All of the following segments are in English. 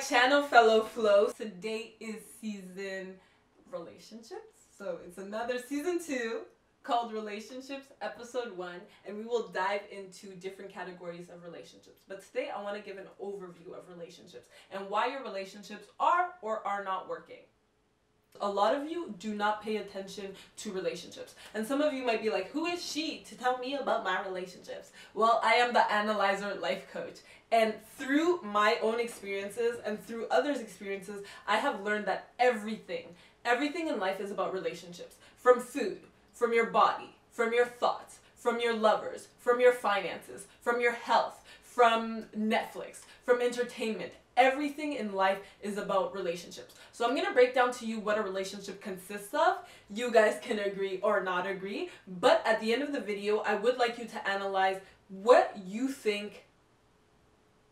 channel, fellow flows. Today is season relationships. So it's another season 2 called Relationships episode 1, and we will dive into different categories of relationships. But today I want to give an overview of relationships and why your relationships are or are not working. A lot of you do not pay attention to relationships. And some of you might be like, who is she to tell me about my relationships? Well, I am the Analyzer life coach. And through my own experiences and through others' experiences, I have learned that everything in life is about relationships. From food, from your body, from your thoughts, from your lovers, from your finances, from your health, from Netflix, from entertainment. Everything in life is about relationships. So I'm going to break down to you what a relationship consists of. You guys can agree or not agree. But at the end of the video, I would like you to analyze what you think,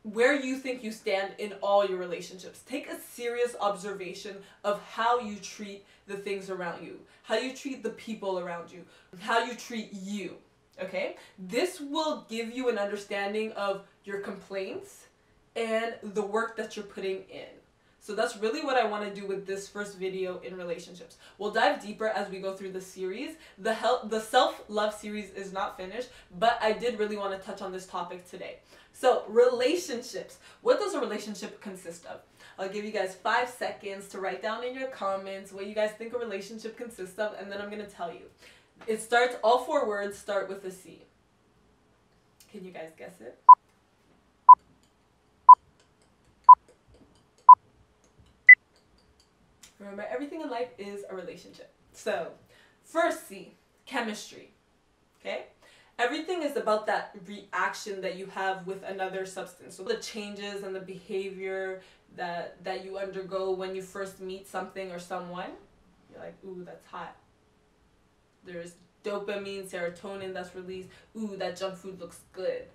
where you think you stand in all your relationships. Take a serious observation of how you treat the things around you, how you treat the people around you, how you treat you. Okay? This will give you an understanding of your complaints and the work that you're putting in. So that's really what I want to do with this first video in relationships. We'll dive deeper as we go through the series. The self-love series is not finished, but I did really want to touch on this topic today. So relationships. What does a relationship consist of? I'll give you guys 5 seconds to write down in your comments what you guys think a relationship consists of, and then I'm going to tell you. All 4 words start with a C. Can you guys guess it? Remember, everything in life is a relationship. So, first C, chemistry. Okay? Everything is about that reaction that you have with another substance. So the changes and the behavior that you undergo when you first meet something or someone. You're like, ooh, that's hot. There's dopamine, serotonin that's released. Ooh, that junk food looks good.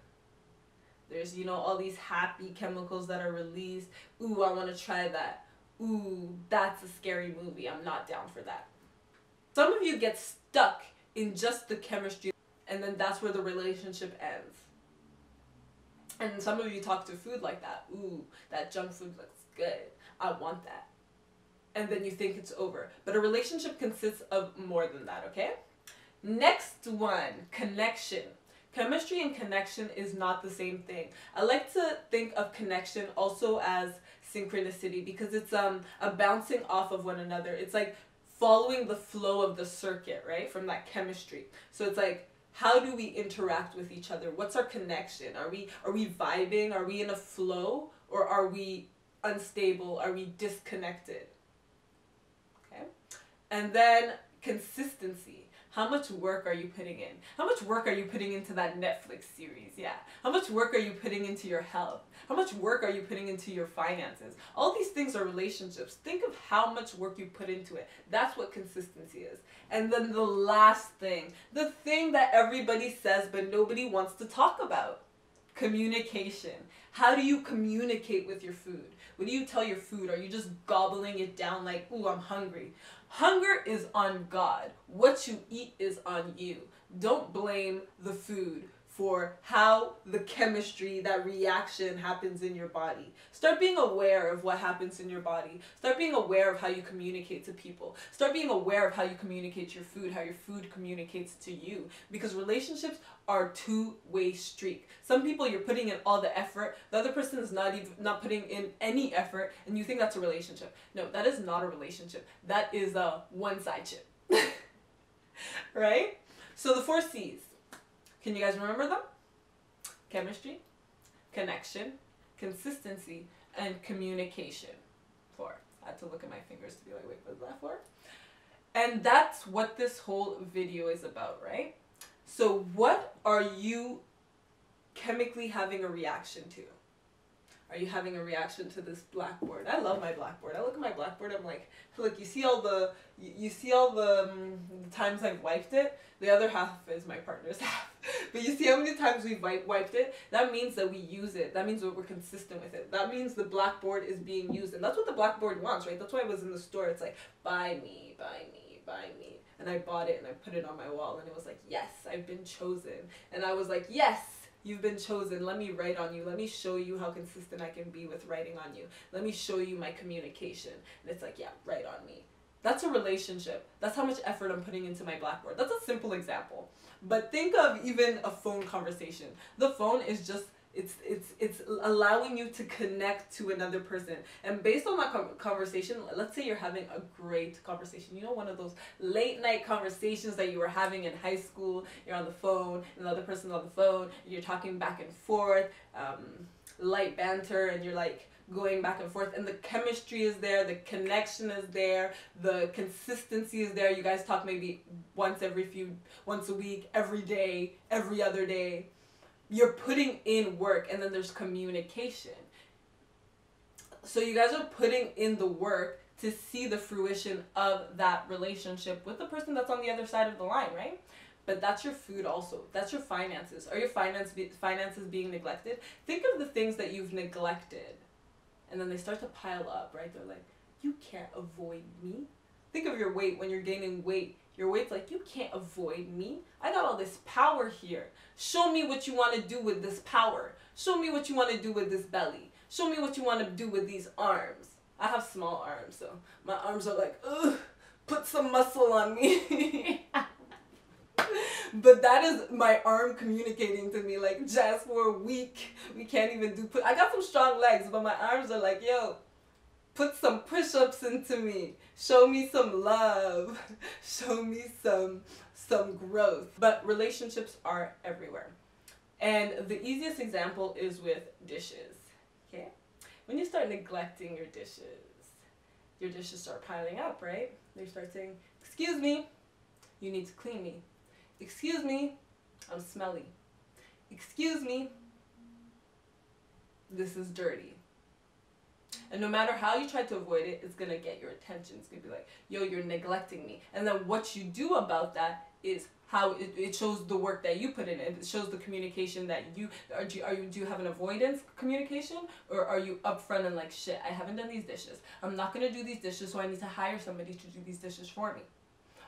There's, all these happy chemicals that are released. Ooh, I want to try that. Ooh, that's a scary movie. I'm not down for that. Some of you get stuck in just the chemistry, and then that's where the relationship ends. And some of you talk to food like that. Ooh, that junk food looks good. I want that. And then you think it's over. But a relationship consists of more than that, okay? Next one, connection. Chemistry and connection is not the same thing. I like to think of connection also as synchronicity, because it's a bouncing off of one another. It's like following the flow of the circuit, right? From that chemistry. So it's like, how do we interact with each other? What's our connection? Are we vibing? Are we in a flow? Or are we unstable? Are we disconnected? Okay? And then consistency. How much work are you putting in? How much work are you putting into that Netflix series? Yeah. How much work are you putting into your health? How much work are you putting into your finances? All these things are relationships. Think of how much work you put into it. That's what consistency is. And then the last thing, the thing that everybody says but nobody wants to talk about. Communication. How do you communicate with your food? What do you tell your food? Are you just gobbling it down like, ooh, I'm hungry? Hunger is on God. What you eat is on you. Don't blame the food for how the chemistry, that reaction happens in your body. Start being aware of what happens in your body. Start being aware of how you communicate to people. Start being aware of how you communicate to your food, how your food communicates to you. Because relationships are a two-way street. Some people, you're putting in all the effort. The other person is not putting in any effort, and you think that's a relationship. No, that is not a relationship. That is a one-side chip. Right? So the 4 C's. Can you guys remember them? Chemistry, connection, consistency, and communication. 4. I had to look at my fingers to be like, wait, what's that for? And that's what this whole video is about, right? So what are you chemically having a reaction to? Are you having a reaction to this blackboard? I love my blackboard. I look at my blackboard, I'm like, look, you see all the times I've wiped it? The other half is my partner's half. But you see how many times we've wiped it? That means that we use it. That means that we're consistent with it. That means the blackboard is being used. And that's what the blackboard wants, right? That's why I was in the store. It's like, buy me, buy me, buy me. And I bought it and I put it on my wall. And it was like, yes, I've been chosen. And I was like, yes, You've been chosen. Let me write on you. Let me show you how consistent I can be with writing on you. Let me show you my communication. And it's like, yeah, write on me. That's a relationship. That's how much effort I'm putting into my Blackboard. That's a simple example. But think of even a phone conversation. The phone is just, it's allowing you to connect to another person. And based on that conversation, let's say you're having a great conversation. You know, one of those late night conversations that you were having in high school. You're on the phone, and the other person's on the phone. You're talking back and forth, light banter, and you're like going back and forth, and the chemistry is there, the connection is there, the consistency is there. You guys talk maybe once a week, every day, every other day. You're putting in work, and then there's communication. So you guys are putting in the work to see the fruition of that relationship with the person that's on the other side of the line, right? But that's your food also. That's your finances. Are your finances being neglected? Think of the things that you've neglected. And then they start to pile up, right? They're like, you can't avoid me. Think of your weight when you're gaining weight. Your weight's like, you can't avoid me. I got all this power here. Show me what you want to do with this power. Show me what you want to do with this belly. Show me what you want to do with these arms. I have small arms, so my arms are like, ugh, put some muscle on me. But that is my arm communicating to me, like, Jazz, we're weak. We can't even do I got some strong legs, but my arms are like, yo, put some push-ups into me. Show me some love. Show me some growth. But relationships are everywhere. And the easiest example is with dishes, okay? When you start neglecting your dishes start piling up, right? They start saying, excuse me, you need to clean me. Excuse me, I'm smelly. Excuse me, this is dirty. And no matter how you try to avoid it, it's going to get your attention. It's going to be like, yo, you're neglecting me. And then what you do about that is how it shows the work that you put in. It shows the communication that do you have an avoidance communication? Or are you upfront and like, shit, I haven't done these dishes. I'm not going to do these dishes, so I need to hire somebody to do these dishes for me.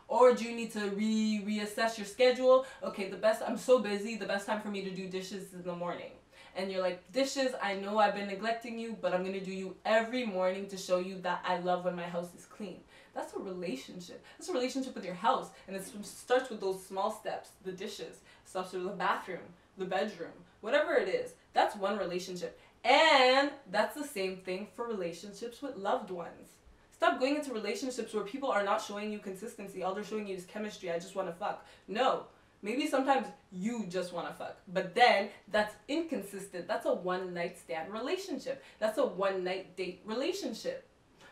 Or do you need to reassess your schedule? Okay, I'm so busy, the best time for me to do dishes is in the morning. And you're like, dishes, I know I've been neglecting you, but I'm going to do you every morning to show you that I love when my house is clean. That's a relationship. That's a relationship with your house. And it starts with those small steps, the dishes, starts with the bathroom, the bedroom, whatever it is. That's one relationship. And that's the same thing for relationships with loved ones. Stop going into relationships where people are not showing you consistency. All they're showing you is chemistry. I just want to fuck. No. Maybe sometimes you just want to fuck. But then that's inconsistent. That's a one-night stand relationship. That's a one-night date relationship.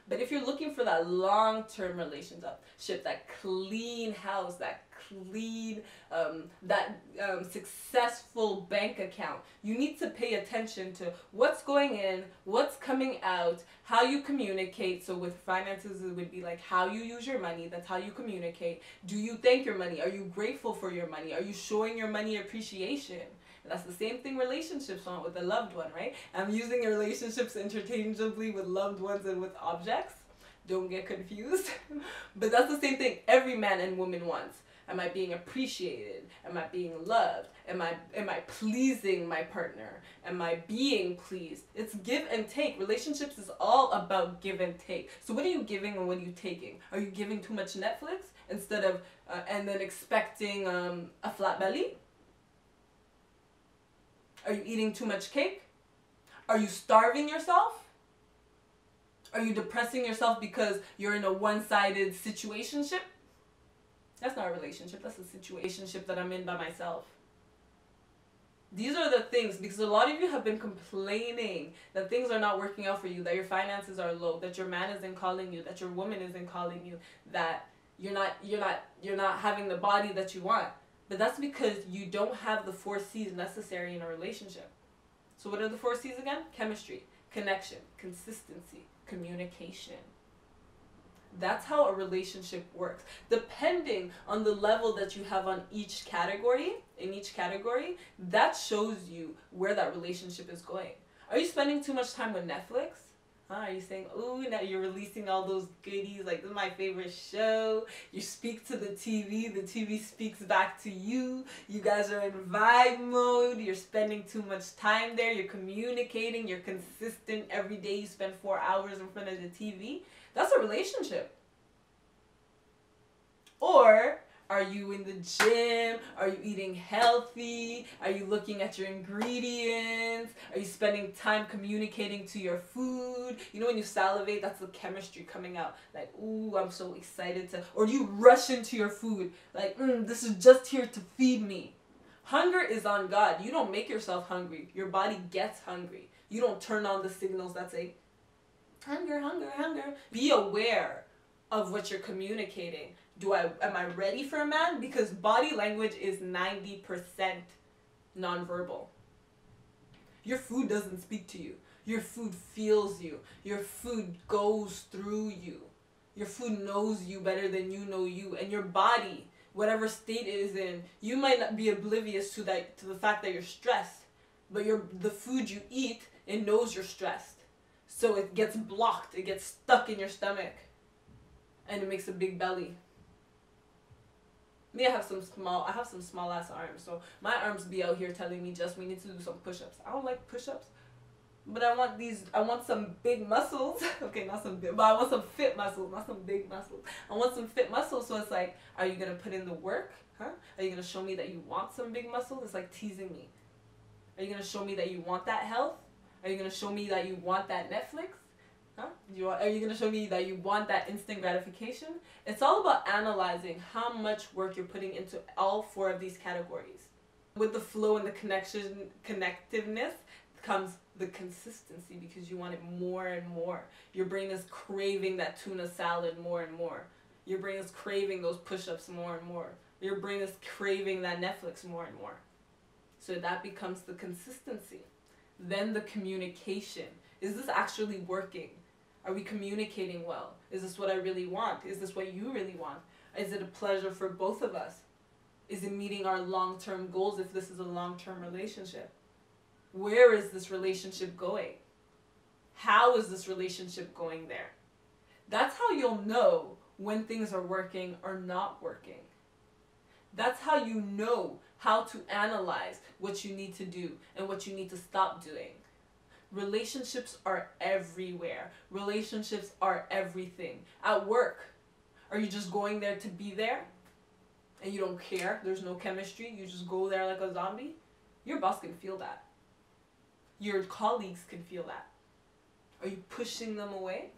But if you're looking for that long-term relationship, that clean house, that clean, successful bank account, you need to pay attention to what's going in, what's coming out, how you communicate. So with finances, it would be like how you use your money. That's how you communicate. Do you thank your money? Are you grateful for your money? Are you showing your money appreciation? That's the same thing relationships want with a loved one, right? I'm using relationships interchangeably with loved ones and with objects. Don't get confused. But that's the same thing every man and woman wants. Am I being appreciated? Am I being loved? Am I pleasing my partner? Am I being pleased? It's give and take. Relationships is all about give and take. So what are you giving and what are you taking? Are you giving too much Netflix instead of and then expecting a flat belly? Are you eating too much cake? Are you starving yourself? Are you depressing yourself because you're in a one-sided situationship? That's not a relationship. That's a situationship that I'm in by myself. These are the things, because a lot of you have been complaining that things are not working out for you, that your finances are low, that your man isn't calling you, that your woman isn't calling you, that you're not having the body that you want. But that's because you don't have the 4 C's necessary in a relationship. So what are the 4 C's again? Chemistry, connection, consistency, communication. That's how a relationship works. Depending on the level that you have on each category, that shows you where that relationship is going. Are you spending too much time with Netflix? Are you saying, ooh, now you're releasing all those goodies, like, this is my favorite show. You speak to the TV speaks back to you. You guys are in vibe mode. You're spending too much time there. You're communicating. You're consistent. Every day you spend 4 hours in front of the TV. That's a relationship. Or are you in the gym? Are you eating healthy? Are you looking at your ingredients? Are you spending time communicating to your food? You know when you salivate, that's the chemistry coming out. Like, ooh, I'm so excited to... Or do you rush into your food? Like, this is just here to feed me. Hunger is on God. You don't make yourself hungry. Your body gets hungry. You don't turn on the signals that say, hunger, hunger, hunger. Be aware of what you're communicating. Am I ready for a man? Because body language is 90% nonverbal. Your food doesn't speak to you. Your food feels you. Your food goes through you. Your food knows you better than you know you. And your body, whatever state it is in, you might not be oblivious to the fact that you're stressed. But the food you eat, it knows you're stressed. So it gets blocked. It gets stuck in your stomach. And it makes a big belly. Me, I have some small ass arms, so my arms be out here telling me, just we need to do some push-ups. I don't like push-ups, but I want some big muscles. Okay, not some big, but I want some fit muscles, not some big muscles. I want some fit muscles, so it's like, are you gonna put in the work? Huh? Are you gonna show me that you want some big muscles? It's like teasing me. Are you gonna show me that you want that health? Are you gonna show me that you want that Netflix? Huh? Are you going to show me that you want that instant gratification? It's all about analyzing how much work you're putting into all 4 of these categories. With the flow and the connectiveness comes the consistency, because you want it more and more. Your brain is craving that tuna salad more and more. Your brain is craving those push-ups more and more. Your brain is craving that Netflix more and more. So that becomes the consistency. Then the communication. Is this actually working? Are we communicating well? Is this what I really want? Is this what you really want? Is it a pleasure for both of us? Is it meeting our long-term goals if this is a long-term relationship? Where is this relationship going? How is this relationship going there? That's how you'll know when things are working or not working. That's how you know how to analyze what you need to do and what you need to stop doing. Relationships are everywhere. Relationships are everything. At work, are you just going there to be there? And you don't care? There's no chemistry? You just go there like a zombie? Your boss can feel that. Your colleagues can feel that. Are you pushing them away?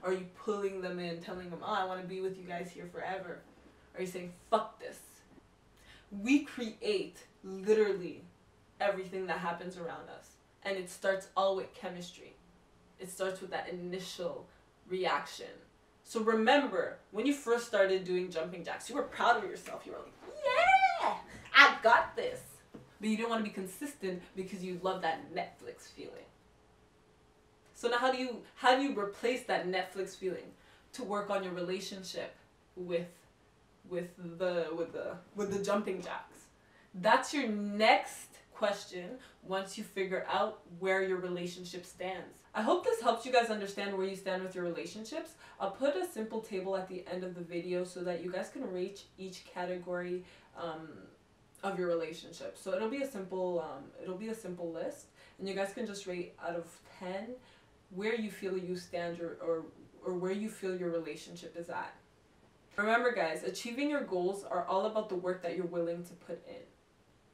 Are you pulling them in, telling them, oh, I want to be with you guys here forever? Are you saying, fuck this? We create literally everything that happens around us. And it starts all with chemistry. It starts with that initial reaction. So remember, when you first started doing jumping jacks, you were proud of yourself. You were like, yeah, I got this. But you didn't want to be consistent because you love that Netflix feeling. So now how do you replace that Netflix feeling to work on your relationship with the jumping jacks? That's your next question once you figure out where your relationship stands. I hope this helps you guys understand where you stand with your relationships. I'll put a simple table at the end of the video so that you guys can rate each category of your relationship. So it'll be a simple list, and you guys can just rate out of 10 where you feel you stand or where you feel your relationship is at. Remember guys, achieving your goals are all about the work that you're willing to put in.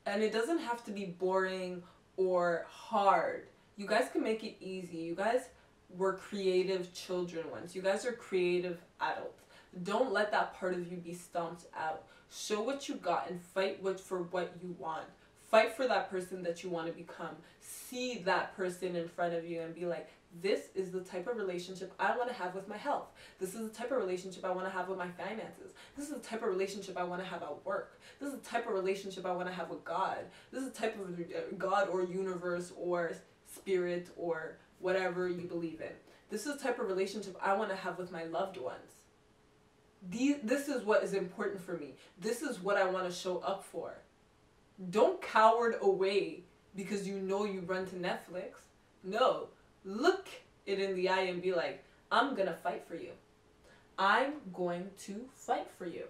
And it doesn't have to be boring or hard. You guys can make it easy. You guys were creative children once. You guys are creative adults. Don't let that part of you be stomped out. Show what you got and fight for what you want. Fight for that person that you want to become. See that person in front of you and be like, this is the type of relationship I want to have with my health. This is the type of relationship I want to have with my finances. This is the type of relationship I want to have at work. This is the type of relationship I want to have with God. This is the type of God or universe or spirit or whatever you believe in. This is the type of relationship I want to have with my loved ones. This is what is important for me. This is what I want to show up for. Don't cower away because you know you run to Netflix. No. Look it in the eye and be like, I'm gonna fight for you. I'm going to fight for you.